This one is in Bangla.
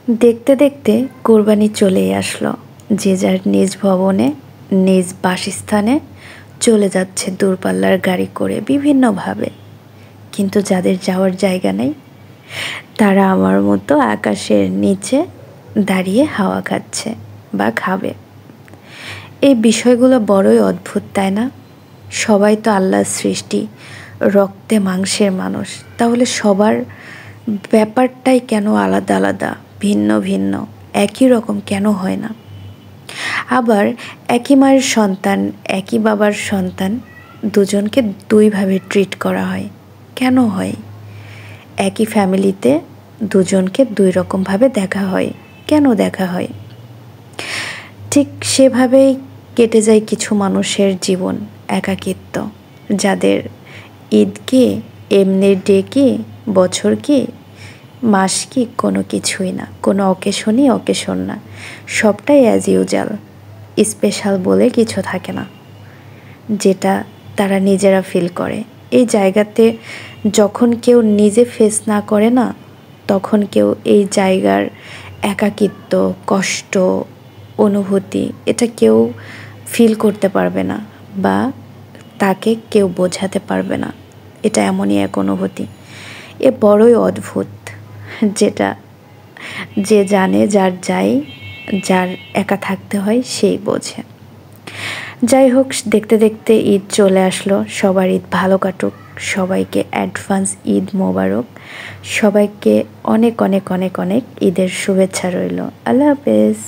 দেখতে দেখতে কোরবানি চলেই আসলো। যে যার নিজ ভবনে, নিজ বাসস্থানে চলে যাচ্ছে দূরপাল্লার গাড়ি করে বিভিন্নভাবে। কিন্তু যাদের যাওয়ার জায়গা নেই, তারা আমার মতো আকাশের নিচে দাঁড়িয়ে হাওয়া খাচ্ছে বা খাবে। এই বিষয়গুলো বড়ই অদ্ভুত, তাই না? সবাই তো আল্লাহর সৃষ্টি, রক্তে মাংসের মানুষ। তাহলে সবার ব্যাপারটাই কেন আলাদা আলাদা, ভিন্ন ভিন্ন, একই রকম কেন হয় না? আবার একই মায়ের সন্তান, একই বাবার সন্তান, দুজনকে দুইভাবে ট্রিট করা হয়। কেন হয়? একই ফ্যামিলিতে দুজনকে দুই রকমভাবে দেখা হয়। কেন দেখা হয়? ঠিক সেভাবেই কেটে যায় কিছু মানুষের জীবন, একাকিত্ব। যাদের ঈদ কি, এমনি ডে কি, বছর কি, মাস কি, কোনো কিছুই না, কোনো অকেশন না, সবটাই অ্যাজ ইউজাল। স্পেশাল বলে কিছু থাকে না, যেটা তারা নিজেরা ফিল করে। এই জায়গাতে যখন কেউ নিজে ফেস না করে না, তখন কেউ এই জায়গার একাকিত্ব, কষ্ট, অনুভূতি এটা কেউ ফিল করতে পারবে না, বা তাকে কেউ বোঝাতে পারবে না। এটা এমনই এক অনুভূতি, এ বড়ই অদ্ভুত, যেটা যে জানে, যার একা থাকতে হয় সেই বোঝে। যাই হোক, দেখতে দেখতে ঈদ চলে আসলো। সবার ঈদ ভালো কাটুক। সবাইকে অ্যাডভান্স ঈদ মোবারক। সবাইকে অনেক অনেক অনেক অনেক ঈদের শুভেচ্ছা রইল। আল্লাহ হাফেজ।